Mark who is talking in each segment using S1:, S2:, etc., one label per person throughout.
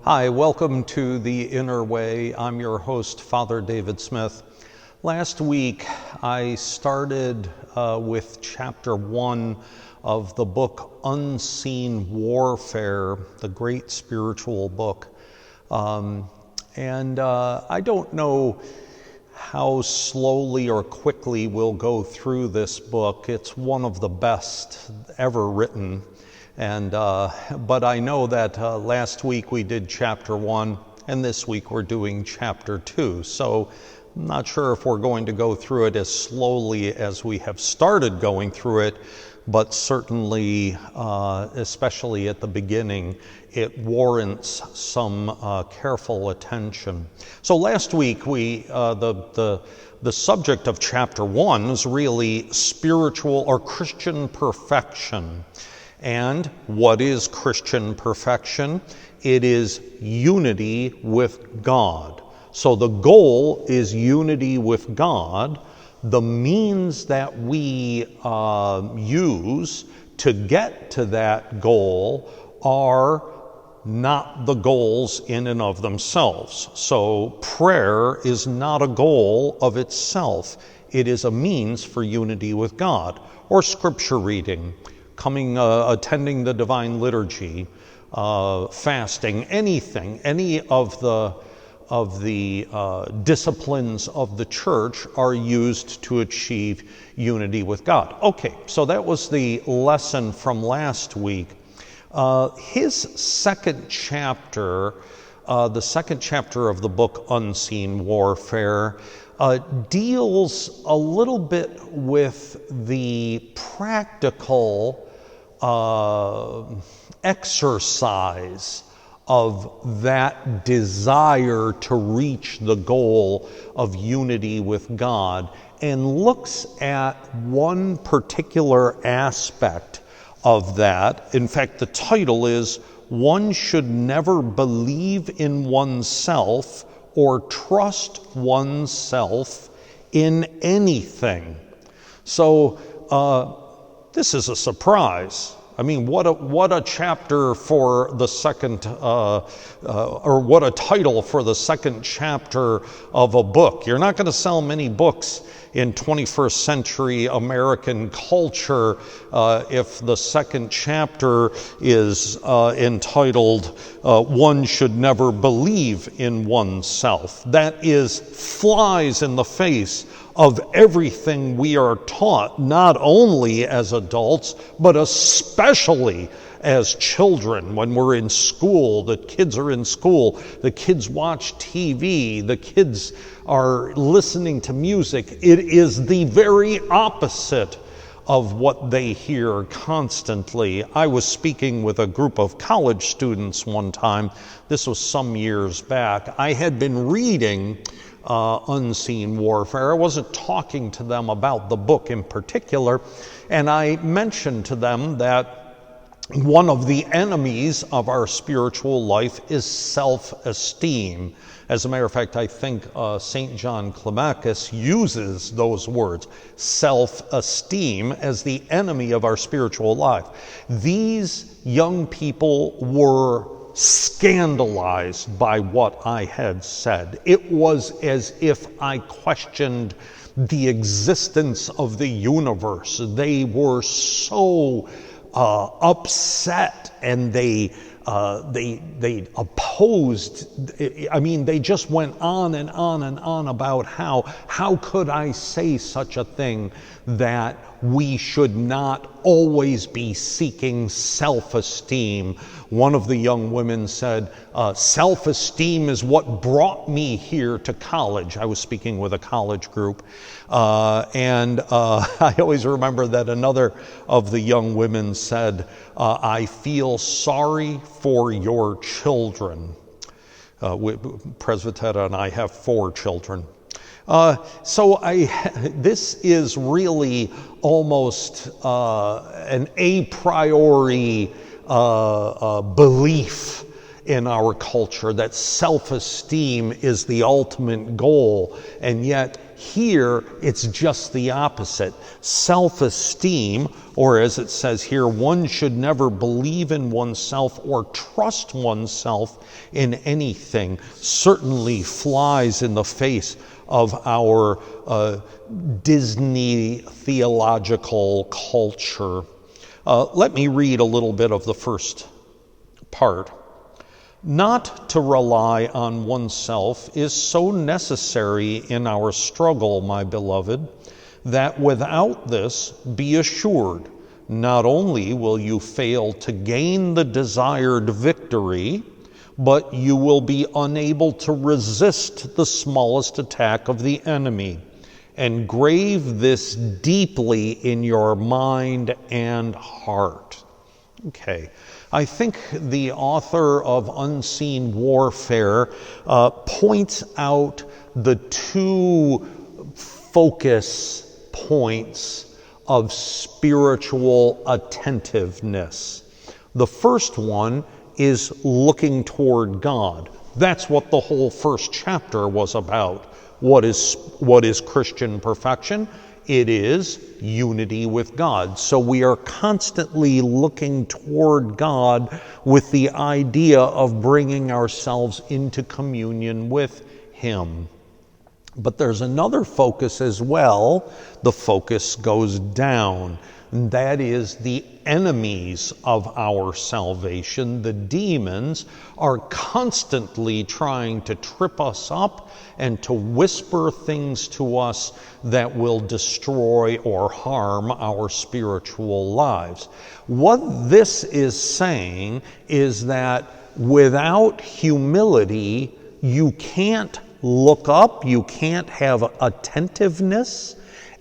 S1: Hi, welcome to The Inner Way. I'm your host, Father David Smith. Last week, I started with chapter 1 of the book Unseen Warfare, the great spiritual book. I don't know how slowly or quickly we'll go through this book. It's one of the best ever written. But I know that last week we did chapter 1, and this week we're doing chapter 2. So I'm not sure if we're going to go through it as slowly as we have started going through it, but certainly, especially at the beginning, it warrants some careful attention. So last week, the subject of chapter 1 is really spiritual or Christian perfection. And what is Christian perfection? It is unity with God. So the goal is unity with God. The means that we use to get to that goal are not the goals in and of themselves. So prayer is not a goal of itself. It is a means for unity with God. Or scripture reading, attending the divine liturgy, fasting, anything, any of the disciplines of the church are used to achieve unity with God. Okay, so that was the lesson from last week. His second chapter, the second chapter of the book Unseen Warfare, deals a little bit with the practical exercise of that desire to reach the goal of unity with God, and looks at one particular aspect of that. In fact, the title is, "One Should Never Believe in Oneself or Trust Oneself in Anything." So this is a surprise. I mean, what a chapter for the second, or what a title for the second chapter of a book. You're not going to sell many books in 21st century American culture if the second chapter is entitled, "One Should Never Believe in Oneself." That flies in the face of everything we are taught, not only as adults, but especially as children. When we're in school, the kids are in school, the kids watch TV, the kids are listening to music. It is the very opposite of what they hear constantly. I was speaking with a group of college students one time. This was some years back. I had been reading Unseen Warfare. I wasn't talking to them about the book in particular, and I mentioned to them that one of the enemies of our spiritual life is self-esteem. As a matter of fact, I think St. John Climacus uses those words, self-esteem, as the enemy of our spiritual life. These young people were scandalized by what I had said. It was as if I questioned the existence of the universe. They were so upset, and they opposed. I mean, they just went on and on and on about how could I say such a thing, that we should not always be seeking self-esteem. One of the young women said, self-esteem is what brought me here to college. I was speaking with a college group. I always remember that another of the young women said, I feel sorry for your children. Presbytera and I have 4 children. This is really almost an a priori belief in our culture, that self-esteem is the ultimate goal, and yet here it's just the opposite. Self-esteem, or as it says here, one should never believe in oneself or trust oneself in anything, certainly flies in the face of our Disney theological culture. Let me read a little bit of the first part. Not to rely on oneself is so necessary in our struggle, my beloved, that without this, be assured, not only will you fail to gain the desired victory, but you will be unable to resist the smallest attack of the enemy. Engrave this deeply in your mind and heart. Okay. I think the author of Unseen Warfare points out the two focus points of spiritual attentiveness. The first one is looking toward God. That's what the whole first chapter was about. What is Christian perfection? It is unity with God. So we are constantly looking toward God with the idea of bringing ourselves into communion with Him. But there's another focus as well. The focus goes down. And that is the enemies of our salvation. The demons are constantly trying to trip us up and to whisper things to us that will destroy or harm our spiritual lives. What this is saying is that without humility, you can't look up, you can't have attentiveness,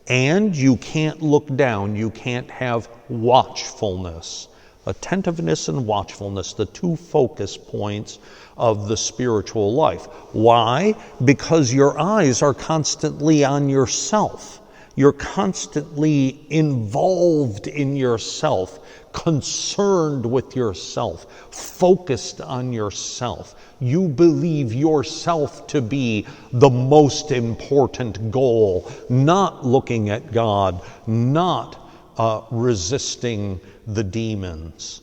S1: and you can't look down. You can't have watchfulness. Attentiveness and watchfulness, the two focus points of the spiritual life. Why? Because your eyes are constantly on yourself. You're constantly involved in yourself, concerned with yourself, focused on yourself. You believe yourself to be the most important goal, not looking at God, not resisting the demons.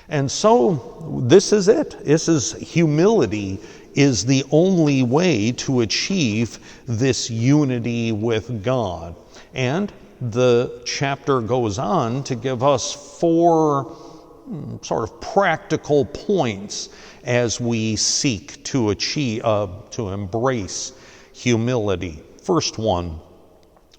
S1: And so this is it. This is humility is the only way to achieve this unity with God. And the chapter goes on to give us 4 sort of practical points as we seek to achieve, to embrace humility. First one,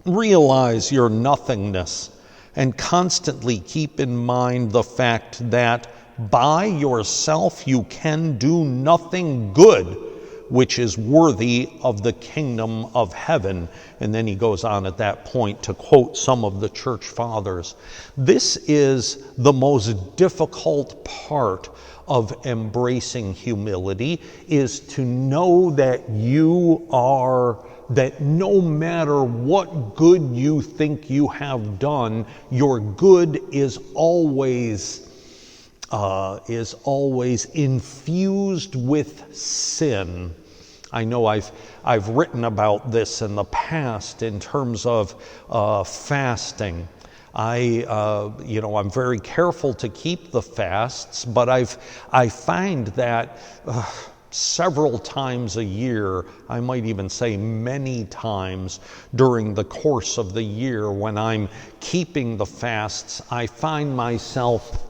S1: realize your nothingness and constantly keep in mind the fact that by yourself you can do nothing good which is worthy of the kingdom of heaven. And then he goes on at that point to quote some of the church fathers. This is the most difficult part of embracing humility, is to know that that no matter what good you think you have done, your good is always infused with sin. I know I've written about this in the past in terms of fasting. I'm very careful to keep the fasts, but I find that several times a year, I might even say many times during the course of the year when I'm keeping the fasts, I find myself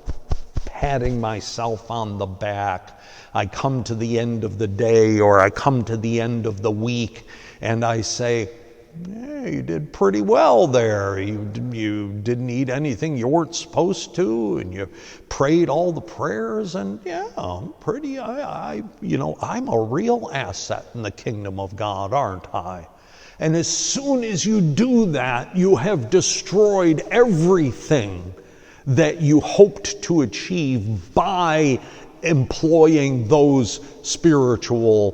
S1: patting myself on the back. I come to the end of the day or I come to the end of the week and I say, yeah, you did pretty well there. You didn't eat anything you weren't supposed to, and you prayed all the prayers, and yeah, I'm a real asset in the kingdom of God, aren't I? And as soon as you do that, you have destroyed everything that you hoped to achieve by employing those spiritual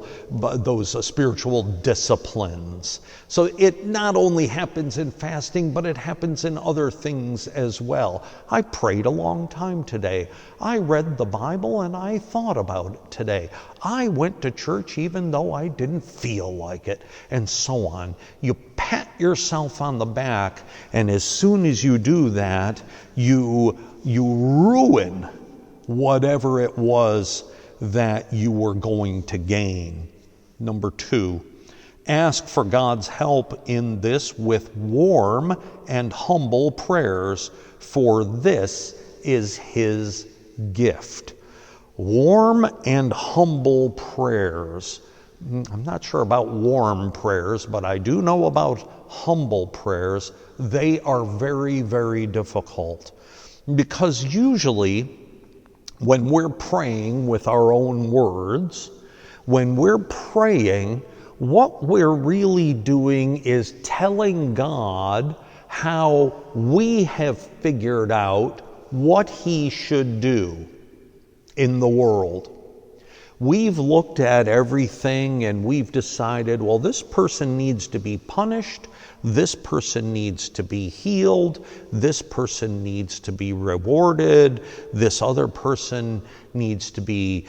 S1: disciplines. So it not only happens in fasting, but it happens in other things as well. I prayed a long time today. I read the Bible and I thought about it today. I went to church even though I didn't feel like it, and so on. You pat yourself on the back, and as soon as you do that, you ruin whatever it was that you were going to gain. Number 2, ask for God's help in this with warm and humble prayers, for this is His gift. Warm and humble prayers. I'm not sure about warm prayers, but I do know about humble prayers. They are very, very difficult, because usually when we're praying with our own words, when we're praying, what we're really doing is telling God how we have figured out what He should do in the world. We've looked at everything and we've decided, well, this person needs to be punished, this person needs to be healed, this person needs to be rewarded, this other person needs to be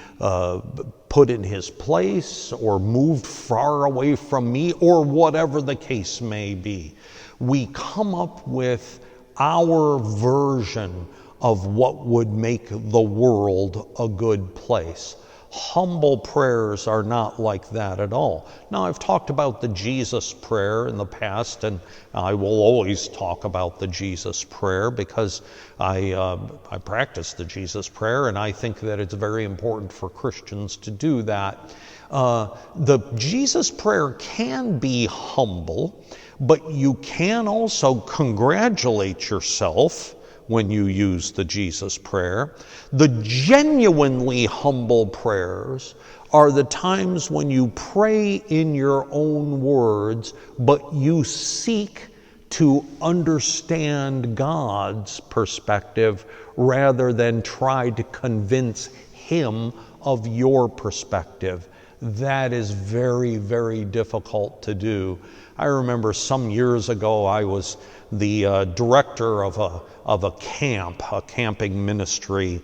S1: put in his place or moved far away from me, or whatever the case may be. We come up with our version of what would make the world a good place. Humble prayers are not like that at all. Now, I've talked about the Jesus prayer in the past, and I will always talk about the Jesus prayer because I practice the Jesus prayer, and I think that it's very important for Christians to do that. The Jesus prayer can be humble, but you can also congratulate yourself when you use the Jesus prayer. The genuinely humble prayers are the times when you pray in your own words, but you seek to understand God's perspective rather than try to convince Him of your perspective. That is very, very difficult to do. I remember some years ago I was the director of a camping ministry,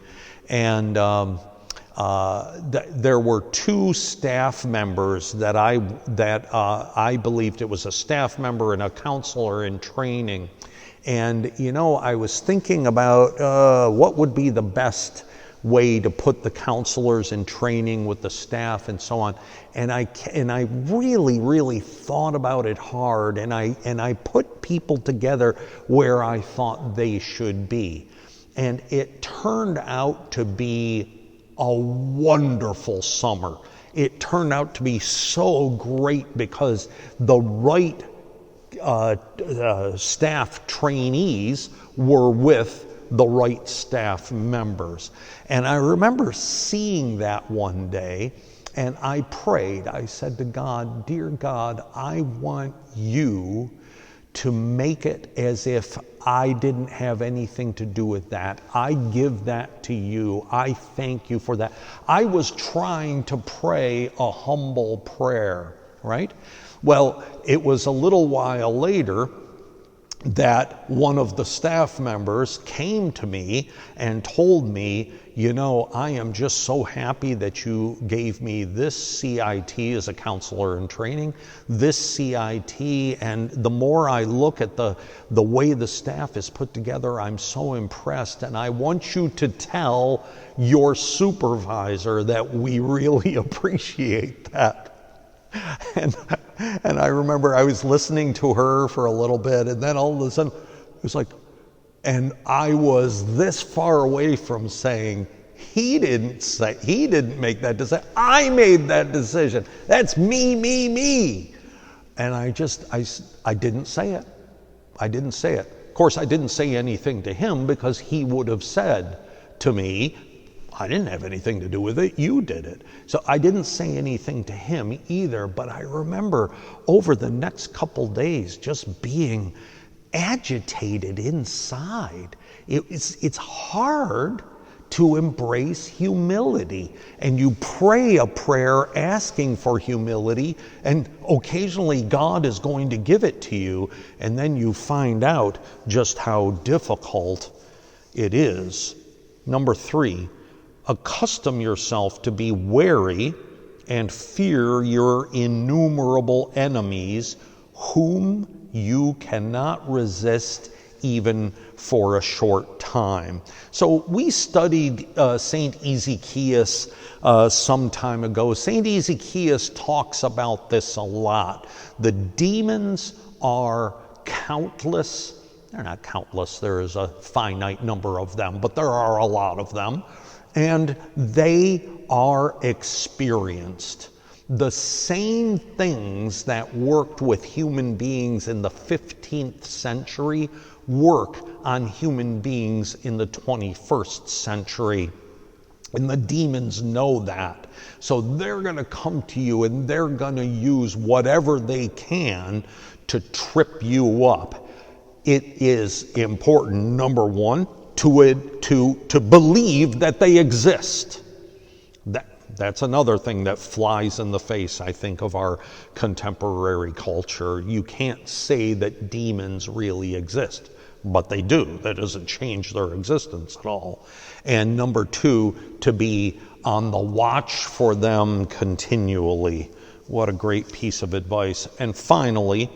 S1: and there were 2 staff members that I believed it was a staff member and a counselor in training. And I was thinking about what would be the best way to put the counselors in training with the staff and so on. And I really, really thought about it hard, and I put people together where I thought they should be. And it turned out to be a wonderful summer. It turned out to be so great because the right staff trainees were with the right staff members. And I remember seeing that one day, and I prayed. I said to God, "Dear God, I want you to make it as if I didn't have anything to do with that. I give that to you. I thank you for that." I was trying to pray a humble prayer, right? Well, it was a little while later that one of the staff members came to me and told me, I am just so happy that you gave me this CIT as a counselor in training, this CIT, and the more I look at the way the staff is put together, I'm so impressed, and I want you to tell your supervisor that we really appreciate that. And I remember I was listening to her for a little bit, and then all of a sudden it was like, and I was this far away from saying, he didn't make that decision. I made that decision. That's me. And I didn't say it. I didn't say it. Of course, I didn't say anything to him because he would have said to me, "I didn't have anything to do with it, you did it." So I didn't say anything to him either, but I remember over the next couple days just being agitated inside. It's hard to embrace humility. And you pray a prayer asking for humility, and occasionally God is going to give it to you, and then you find out just how difficult it is. Number 3, accustom yourself to be wary and fear your innumerable enemies, whom you cannot resist even for a short time. So we studied St. Ezekias some time ago. St. Ezekias talks about this a lot. The demons are countless. They're not countless, there is a finite number of them, but there are a lot of them. And they are experienced. The same things that worked with human beings in the 15th century work on human beings in the 21st century. And the demons know that. So they're going to come to you and they're going to use whatever they can to trip you up. It is important, number 1, to believe that they exist. That's another thing that flies in the face, I think, of our contemporary culture. You can't say that demons really exist, but they do. That doesn't change their existence at all. And number 2, to be on the watch for them continually. What a great piece of advice. And finally,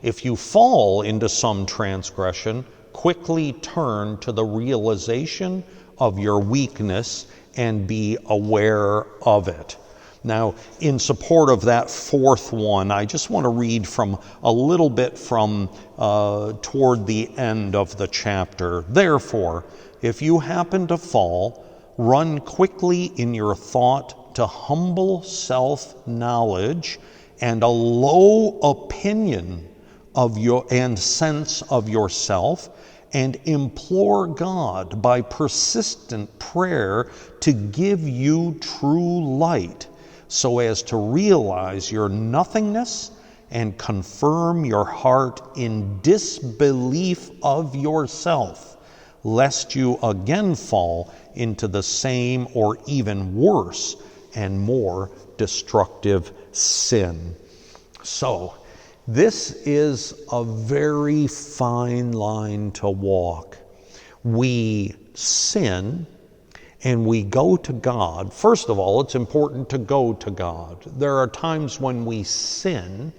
S1: if you fall into some transgression, quickly turn to the realization of your weakness and be aware of it. Now, in support of that 4th one, I just want to read from a little bit from toward the end of the chapter. Therefore, if you happen to fall, run quickly in your thought to humble self-knowledge and a low opinion of your and sense of yourself, and implore God by persistent prayer to give you true light, so as to realize your nothingness and confirm your heart in disbelief of yourself, lest you again fall into the same or even worse and more destructive sin. So, this is a very fine line to walk. We sin and we go to God. First of all, it's important to go to God. There are times when we sin,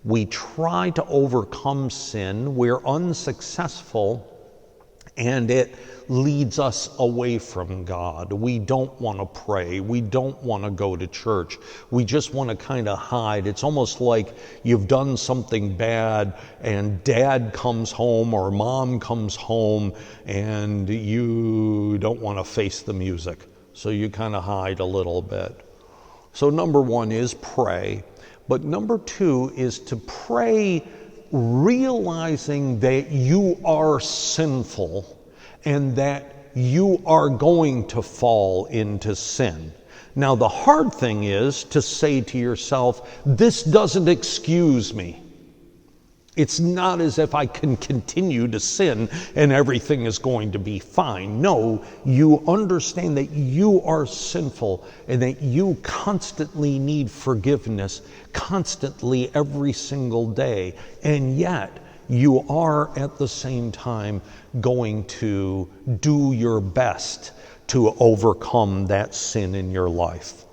S1: we try to overcome sin, we're unsuccessful, and it leads us away from God. We don't want to pray. We don't want to go to church. We just want to kind of hide. It's almost like you've done something bad and dad comes home or mom comes home and you don't want to face the music. So you kind of hide a little bit. So number 1 is pray. But number 2 is to pray realizing that you are sinful and that you are going to fall into sin. Now, the hard thing is to say to yourself, this doesn't excuse me. It's not as if I can continue to sin and everything is going to be fine. No, you understand that you are sinful and that you constantly need forgiveness, constantly every single day. And yet, you are at the same time going to do your best to overcome that sin in your life.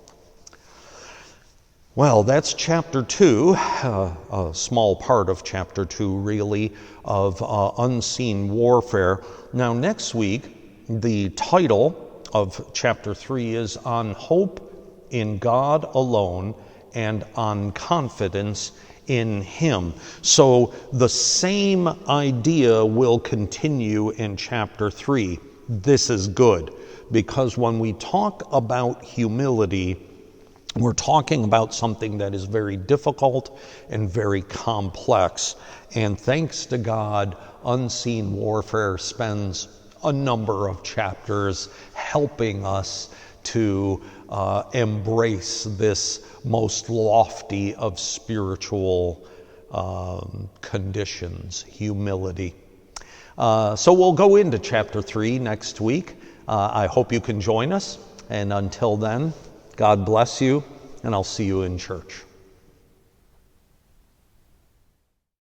S1: Well, that's chapter 2, a small part of chapter 2, really, of unseen warfare. Now, next week, the title of chapter 3 is On Hope in God Alone and on Confidence in Him. So the same idea will continue in chapter 3. This is good, because when we talk about humility, we're talking about something that is very difficult and very complex. And thanks to God, Unseen Warfare spends a number of chapters helping us to embrace this most lofty of spiritual conditions, humility. So we'll go into chapter 3 next week. I hope you can join us. And until then, God bless you, and I'll see you in church.